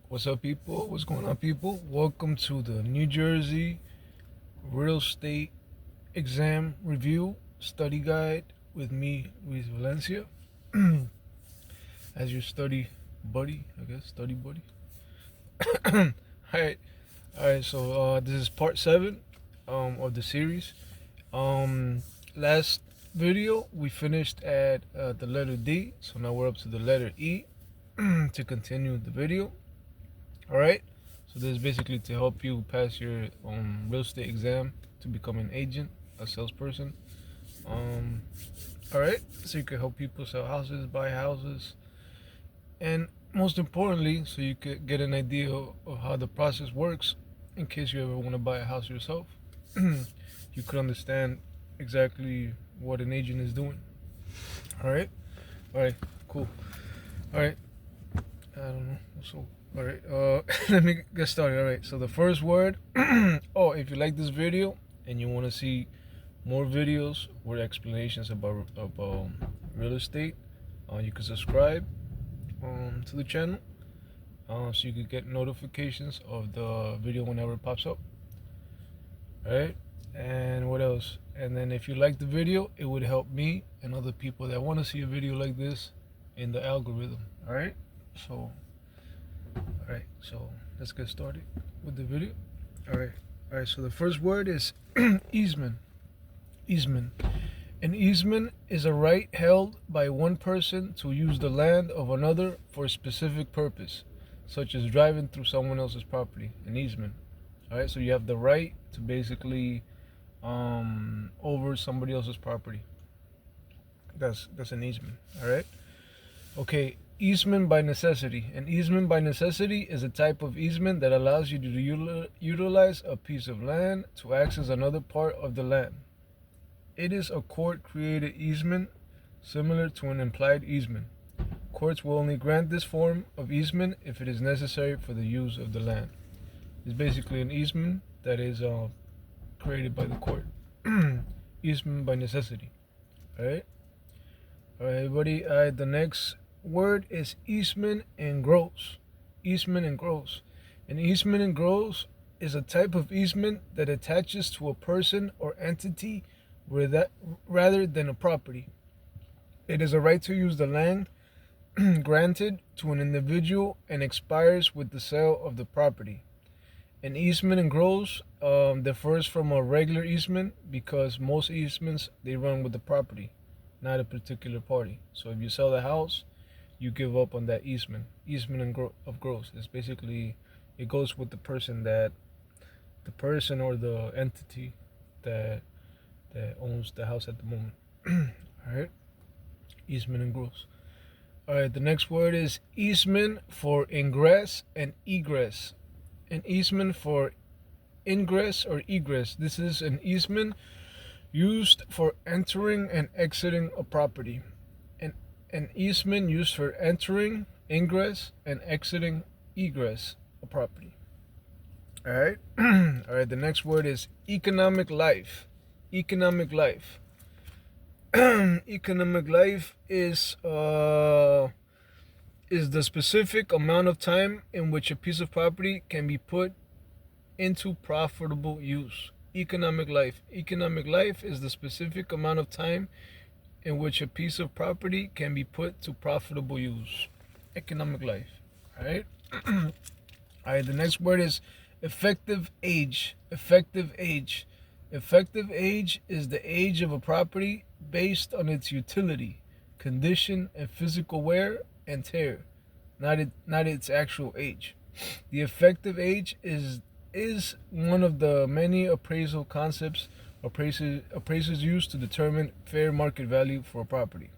What's up, people? What's going on, people? Welcome to the New Jersey Real Estate Exam Review Study Guide with me, Luis Valencia, as your study buddy, I guess, study buddy. Alright, so this is part 7 of the series. Last video, we finished at the letter D, so now we're up to the letter E to continue the video. All right, so this is basically to help you pass your real estate exam to become an agent, a salesperson. All right, so you can help people sell houses, buy houses, and most importantly, so you could get an idea of how the process works in case you ever want to buy a house yourself. You could understand exactly what an agent is doing. All right, cool. All right, I don't know. So, all right, let me get started. All right, so the first word. Oh, if you like this video and you want to see more videos with explanations about real estate, you can subscribe to the channel so you can get notifications of the video whenever it pops up. All right, and what else? And then if you like the video, it would help me and other people that want to see a video like this in the algorithm. All right, so. Alright, so let's get started with the video. Alright, so the first word is easement. Easement. An easement is a right held by one person to use the land of another for a specific purpose, such as driving through someone else's property. An easement. Alright, so you have the right to basically over somebody else's property. That's an easement. Alright? Okay, easement by necessity. An easement by necessity is a type of easement that allows you to utilize a piece of land to access another part of the land. It is a court-created easement similar to an implied easement. Courts will only grant this form of easement if it is necessary for the use of the land. It's basically an easement that is created by the court. Easement by necessity. Alright? Alright, everybody. The next word is easement and gross. Easement and gross. An easement and gross is a type of easement that attaches to a person or entity rather than a property. It is a right to use the land granted to an individual and expires with the sale of the property. An easement and gross differs from a regular easement because most easements, they run with the property, not a particular party. So if you sell the house, you give up on that easement of gross. It's basically, it goes with the person or the entity that owns the house at the moment. All right, easement and gross. All right, the next word is easement for ingress and egress. An easement for ingress or egress. This is an easement used for entering and exiting a property. An easement used for entering, ingress, and exiting, egress a property. All right. All right. The next word is economic life. Economic life. Economic life is the specific amount of time in which a piece of property can be put into profitable use. Economic life. Economic life is the specific amount of time in which a piece of property can be put to profitable use. Economic life. All right. All right. The next word is effective age. Effective age. Effective age is the age of a property based on its utility, condition, and physical wear and tear, not its actual age. The effective age is one of the many appraisal concepts appraisers use to determine fair market value for a property.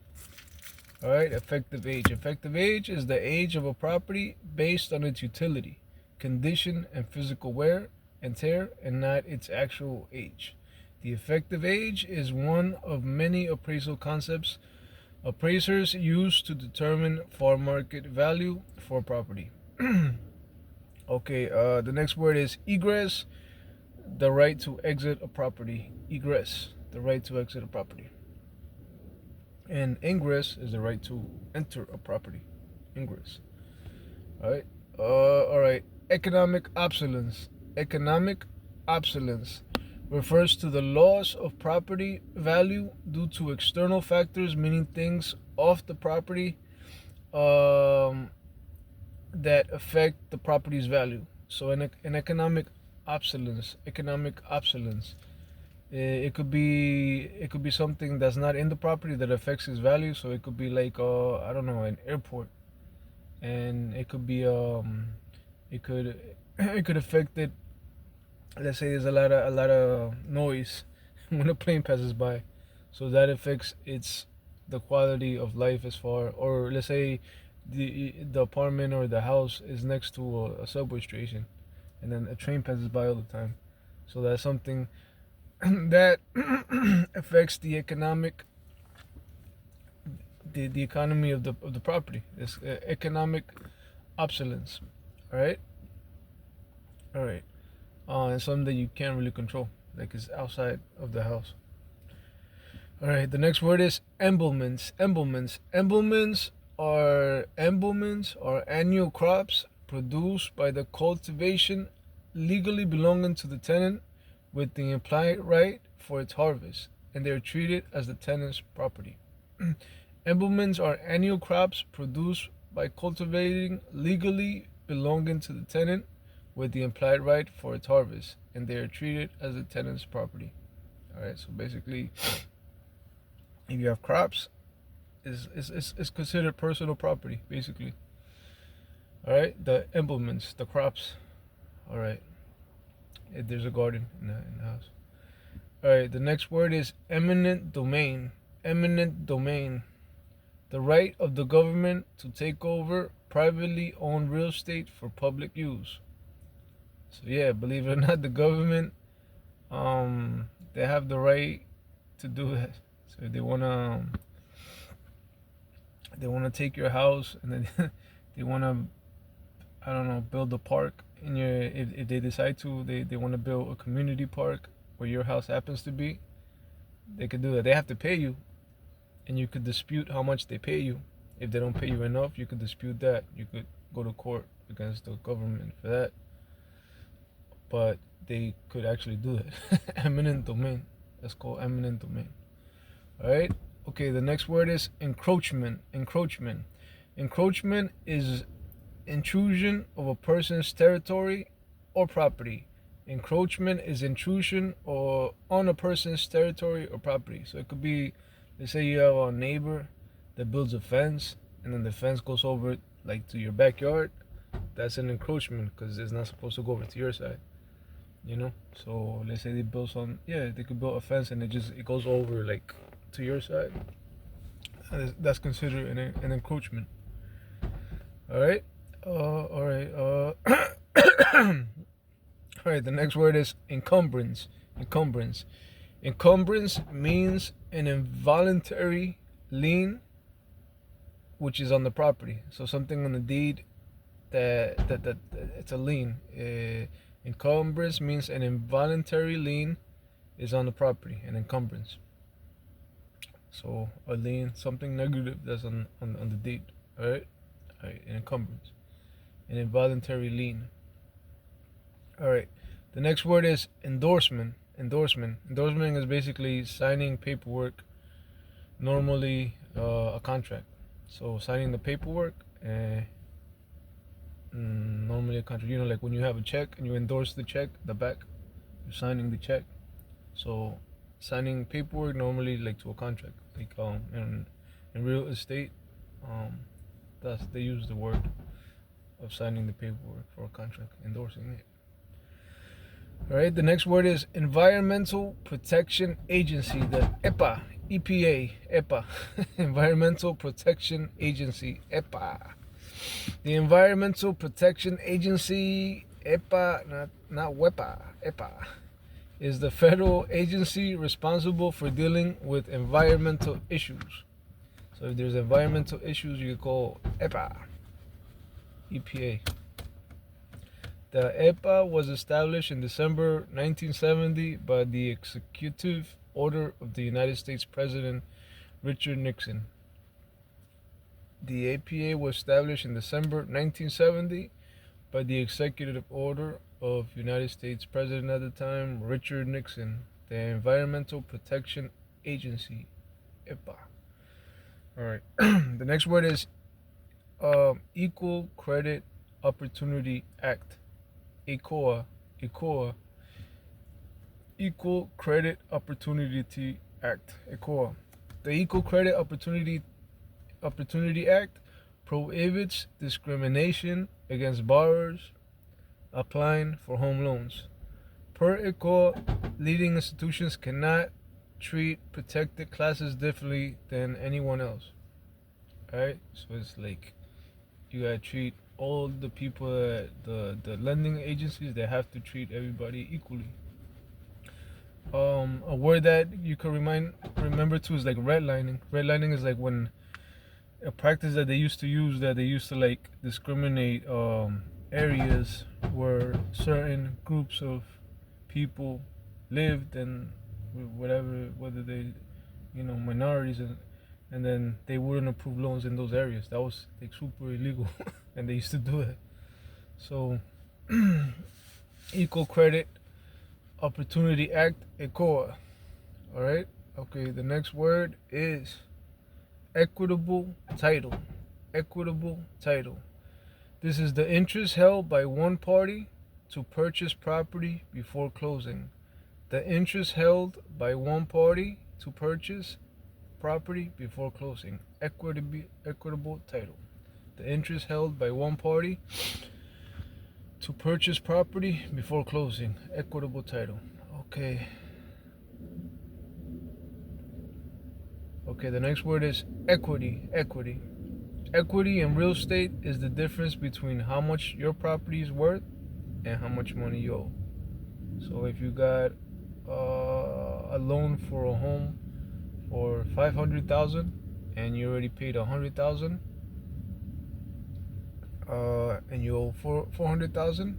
All right, effective age. Effective age is the age of a property based on its utility, condition, and physical wear and tear, and not its actual age. The effective age is one of many appraisal concepts appraisers use to determine fair market value for a property. Okay, the next word is egress. The right to exit a property. Egress, the right to exit a property. And ingress is the right to enter a property. Ingress. All right. All right. Economic obsolescence. Economic obsolescence refers to the loss of property value due to external factors, meaning things off the property um, that affect the property's value. So, an economic obsolescence, it could be something that's not in the property that affects its value. So it could be like I don't know, an airport, and it could it could affect it. Let's say there's a lot of noise when a plane passes by, so that affects its the quality of life as far. Or let's say the apartment or the house is next to a subway station, and then a train passes by all the time, so that's something that affects the economy of the property. It's economic obsolescence. All right, all right. And something that you can't really control, like it's outside of the house. All right, the next word is emblements. Emblements are annual crops produced by the cultivation legally belonging to the tenant with the implied right for its harvest, and they are treated as the tenant's property. Emblements are annual crops produced by cultivating legally belonging to the tenant with the implied right for its harvest, and they are treated as the tenant's property. All right, so basically, if you have crops, it's considered personal property, basically. All right, the implements, the crops. All right, if there's a garden in the house. All right, the next word is eminent domain. Eminent domain, the right of the government to take over privately owned real estate for public use. So yeah, believe it or not, the government, they have the right to do that. So if they wanna take your house, and then they wanna, I don't know, build a park in your. If they decide to, they wanna build a community park where your house happens to be. They could do that. They have to pay you, and you could dispute how much they pay you. If they don't pay you enough, you could dispute that. You could go to court against the government for that. But they could actually do that. Eminent domain. That's called eminent domain. All right. Okay. The next word is encroachment. Encroachment. Encroachment is intrusion of a person's territory or property. Encroachment is intrusion or on a person's territory or property. So it could be, let's say you have a neighbor that builds a fence, and then the fence goes over like to your backyard. That's an encroachment because it's not supposed to go over to your side. So let's say they build they could build a fence, and it goes over like to your side. That's considered an encroachment. All right. All right. All right. The next word is encumbrance. Encumbrance means an involuntary lien which is on the property. So something on the deed that it's a lien. Encumbrance means an involuntary lien is on the property, an encumbrance. So a lien, something negative that's on the deed. All right, an encumbrance, an involuntary lien. All right, the next word is endorsement. Endorsement is basically signing paperwork. Normally, a contract. So signing the paperwork. Normally a contract, like when you have a check and you endorse the check, the back, you're signing the check. So signing paperwork normally like to a contract, like in real estate, they use the word of signing the paperwork for a contract, endorsing it. All right, the next word is Environmental Protection Agency, the EPA. Environmental Protection Agency, EPA. The Environmental Protection Agency, EPA, not WEPA, EPA, is the federal agency responsible for dealing with environmental issues. So if there's environmental issues, you call EPA. The EPA was established in December 1970 by the executive order of the United States President Richard Nixon. The EPA was established in December 1970 by the executive order of United States President at the time, Richard Nixon, the Environmental Protection Agency, EPA. All right. The next word is Equal Credit Opportunity Act, ECOA, ECOA, Equal Credit Opportunity Act, ECOA. The Equal Credit Opportunity Act prohibits discrimination against borrowers applying for home loans. Per ECOA, leading institutions cannot treat protected classes differently than anyone else. Alright? So it's like you gotta treat all the people at the lending agencies, they have to treat everybody equally. A word that you can remember too is like redlining. Redlining is like when a practice that they used to use, that they used to like discriminate areas where certain groups of people lived, and whether they, minorities, and then they wouldn't approve loans in those areas. That was like super illegal, and they used to do it. So, Equal Credit Opportunity Act, ECOA. All right. Okay. The next word is equitable title. Equitable title. This is the interest held by one party to purchase property before closing. The interest held by one party to purchase property before closing. Equitable title. The interest held by one party to purchase property before closing. Equitable title. Okay. Okay, the next word is equity. Equity. Equity in real estate is the difference between how much your property is worth and how much money you owe. So if you got a loan for a home for $500,000 and you already paid $100,000, and you owe $400,000,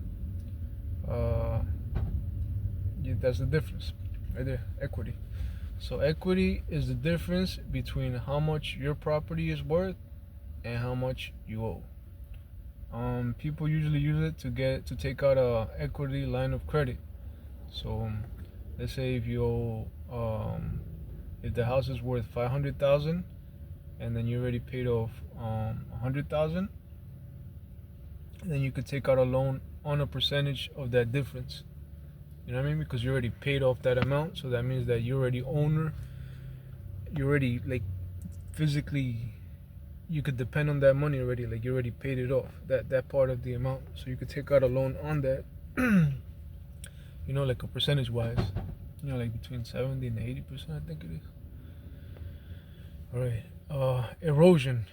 that's the difference right there. Equity. So equity is the difference between how much your property is worth and how much you owe. People usually use it to take out a equity line of credit. So let's say if you owe, if the house is worth $500,000 and then you already paid off $100,000, then you could take out a loan on a percentage of that difference. You know what I mean? Because you already paid off that amount, so that means that you're already owner. You already like physically, you could depend on that money already. Like you already paid it off, that part of the amount. So you could take out a loan on that. Like a percentage wise. Like between 70 and 80%, I think it is. All right. Erosion.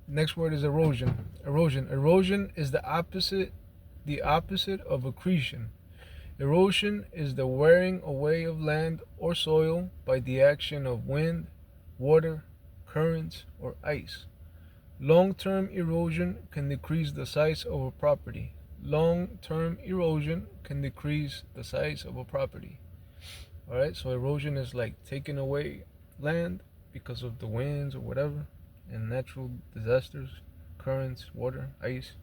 Next word is erosion. Erosion is the opposite of accretion. Erosion is the wearing away of land or soil by the action of wind, water, currents, or ice. Long-term erosion can decrease the size of a property. Long-term erosion can decrease the size of a property. All right, so erosion is like taking away land because of the winds or whatever, and natural disasters, currents, water, ice.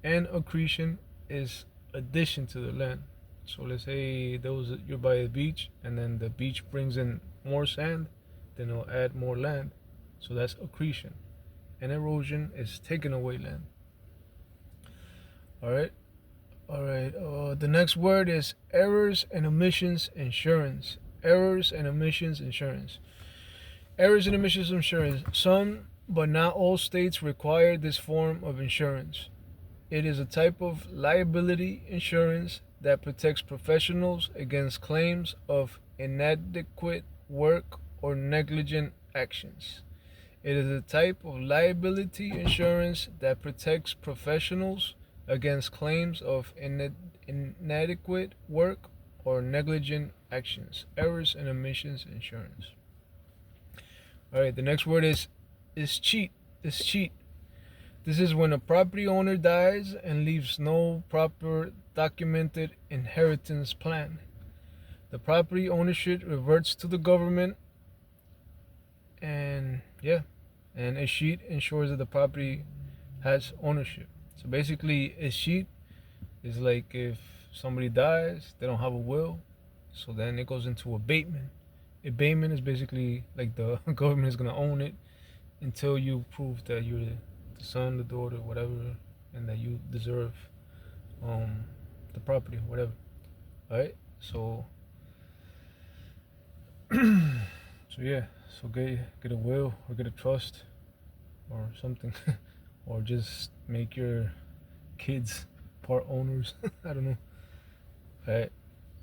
And accretion is addition to the land. So let's say you're by the beach, and then the beach brings in more sand, then it'll add more land. So that's accretion. And erosion is taking away land. All right. The next word is errors and omissions insurance. Errors and omissions insurance. Errors and omissions insurance. Some, but not all states require this form of insurance. It is a type of liability insurance that protects professionals against claims of inadequate work or negligent actions. It is a type of liability insurance that protects professionals against claims of inadequate work or negligent actions. Errors and omissions insurance. All right, the next word is cheat. This is when a property owner dies and leaves no proper documented inheritance plan. The property ownership reverts to the government, and a cheat ensures that the property has ownership. So basically, a sheet is like if somebody dies, they don't have a will, so then it goes into abatement. Abatement is basically like the government is gonna own it until you prove that you're the son, the daughter, whatever, and that you deserve um the property, whatever. All right. So so yeah. So get a will or get a trust or something, or just make your kids part owners. I don't know. All right.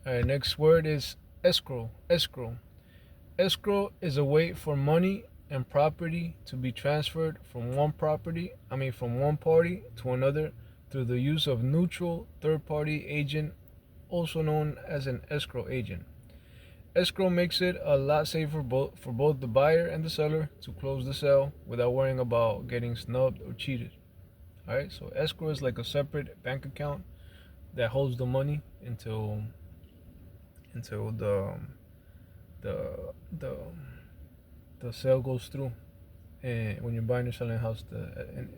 All right. Next word is escrow. Escrow. Escrow is a way for money and property to be transferred from from one party to another through the use of neutral third-party agent, also known as an escrow agent. Escrow makes it a lot safer for both the buyer and the seller to close the sale without worrying about getting snubbed or cheated. All right, so escrow is like a separate bank account that holds the money until the the the sale goes through. And when you're buying or selling a house,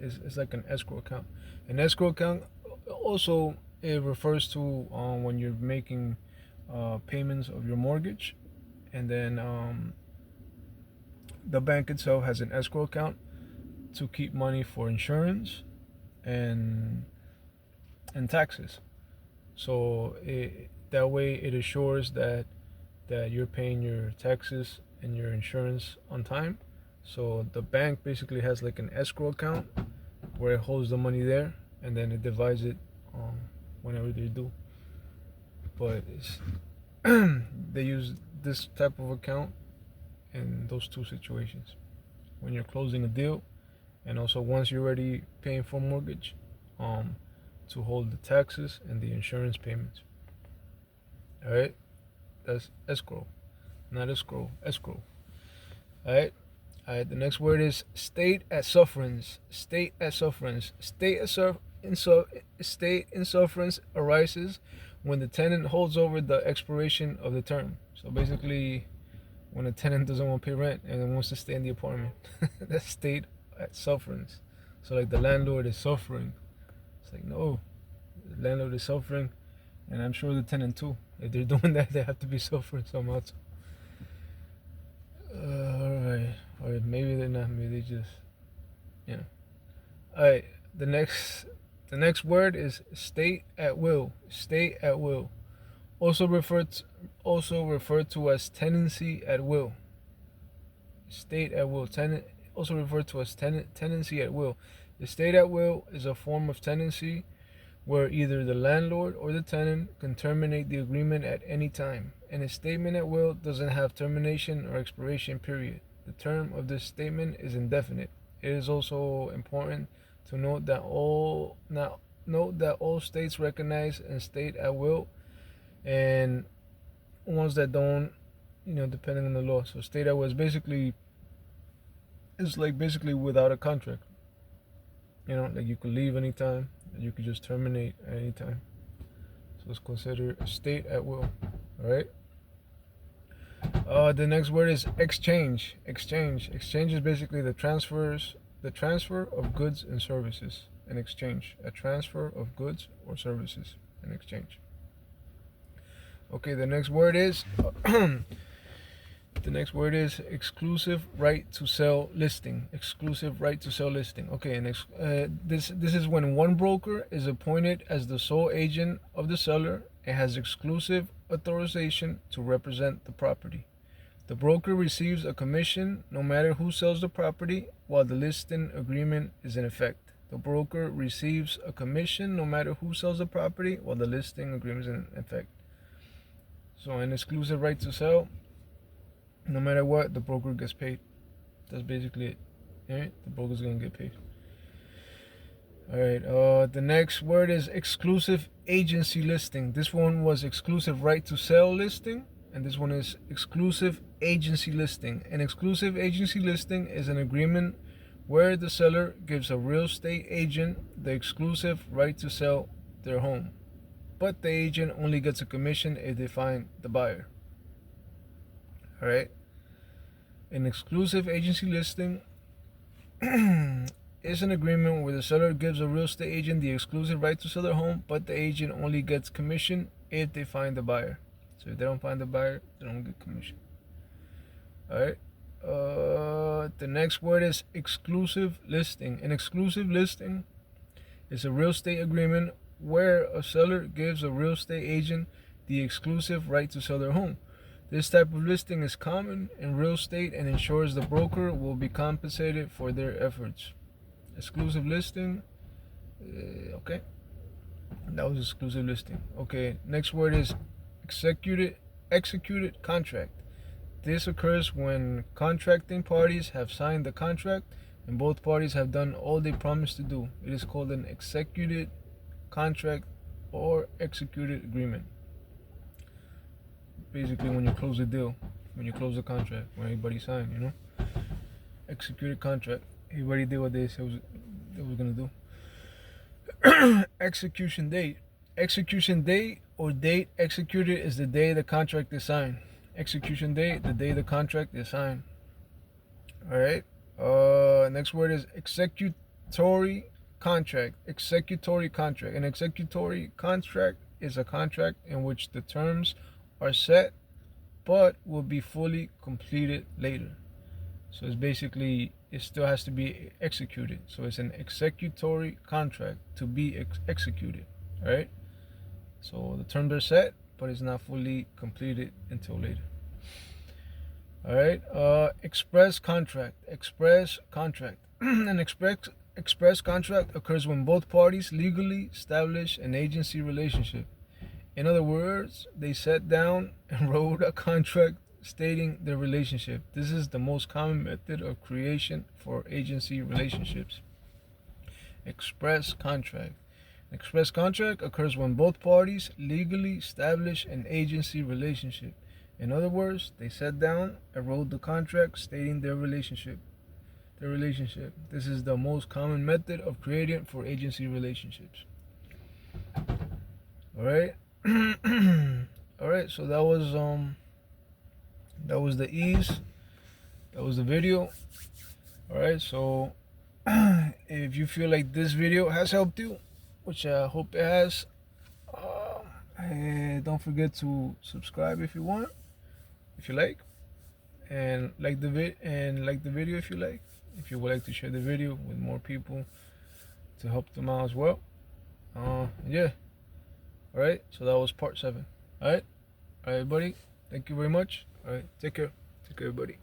it's like an escrow account. An escrow account also, it refers to when you're making payments of your mortgage, and then the bank itself has an escrow account to keep money for insurance and taxes. So that way it assures that you're paying your taxes and your insurance on time. So the bank basically has like an escrow account where it holds the money there, and then it divides it whenever they do. But they use this type of account in those two situations: when you're closing a deal, and also once you're already paying for mortgage, to hold the taxes and the insurance payments. All right, that's escrow, not escrow. Escrow. All right. All right. The next word is state at sufferance. State at sufferance. State in sufferance arises when the tenant holds over the expiration of the term. So basically, when a tenant doesn't want to pay rent and wants to stay in the apartment, that's state at sufferance. So like the landlord is suffering. It's like, no, the landlord is suffering, and I'm sure the tenant too. If they're doing that, they have to be suffering somehow too. All right. Maybe they're not. Maybe they just, you know. All right. The next word is state at will. State at will, also referred to as tenancy at will. State at will. Also referred to as tenancy at will. The state at will is a form of tenancy where either the landlord or the tenant can terminate the agreement at any time, and a statement at will doesn't have termination or expiration period. The term of this statement is indefinite. It is also important to note that all states recognize and state at will, and ones that don't, depending on the law. So state at will is basically without a contract. Like you could leave anytime, and you could just terminate at any time. So it's considered a state at will. All right. The next word is exchange. Exchange. Exchange is basically the transfer of goods and services. An exchange, a transfer of goods or services, an exchange. Okay. The next word is exclusive right to sell listing. Exclusive right to sell listing. Okay, and this is when one broker is appointed as the sole agent of the seller and has exclusive authorization to represent the property. The broker receives a commission no matter who sells the property while the listing agreement is in effect. The broker receives a commission no matter who sells the property while the listing agreement is in effect. So an exclusive right to sell, no matter what, the broker gets paid. That's basically it. Alright, the broker's gonna get paid. Alright, the next word is exclusive agency listing. This one was exclusive right to sell listing, and this one is exclusive agency listing. An exclusive agency listing is an agreement where the seller gives a real estate agent the exclusive right to sell their home, but the agent only gets a commission if they find the buyer. Alright. An exclusive agency listing is an agreement where the seller gives a real estate agent the exclusive right to sell their home, but the agent only gets commission if they find the buyer. So if they don't find the buyer, they don't get commission. All right. The next word is exclusive listing. An exclusive listing is a real estate agreement where a seller gives a real estate agent the exclusive right to sell their home. This type of listing is common in real estate and ensures the broker will be compensated for their efforts. Exclusive listing. Okay. That was exclusive listing. Okay. Next word is executed contract. This occurs when contracting parties have signed the contract and both parties have done all they promised to do. It is called an executed contract or executed agreement. Basically, when you close a deal, when you close a contract, when everybody signed, executed contract. Everybody did what they said they were gonna do. Execution date. Execution date or date executed is the day the contract is signed. Execution date, the day the contract is signed. All right. Next word is executory contract. Executory contract. An executory contract is a contract in which the terms are set but will be fully completed later. So it's basically, it still has to be executed. So it's an executory contract to be executed. All right. So the terms are set, but it's not fully completed until later. All right. Express contract. Express contract. An express contract occurs when both parties legally establish an agency relationship. In other words, they sat down and wrote a contract stating their relationship. This is the most common method of creation for agency relationships. Express contract. An express contract occurs when both parties legally establish an agency relationship. In other words, they sat down and wrote the contract stating their relationship. This is the most common method of creating for agency relationships. All right. All right. So that was the ease. That was the video. All right. So if you feel like this video has helped you, which I hope it has, don't forget to subscribe if you want, if you like, and like the video if you like. If you would like to share the video with more people to help them out as well. Yeah. All right. So that was part 7. All right. All right, everybody. Thank you very much. All right. Take care. Take care, everybody.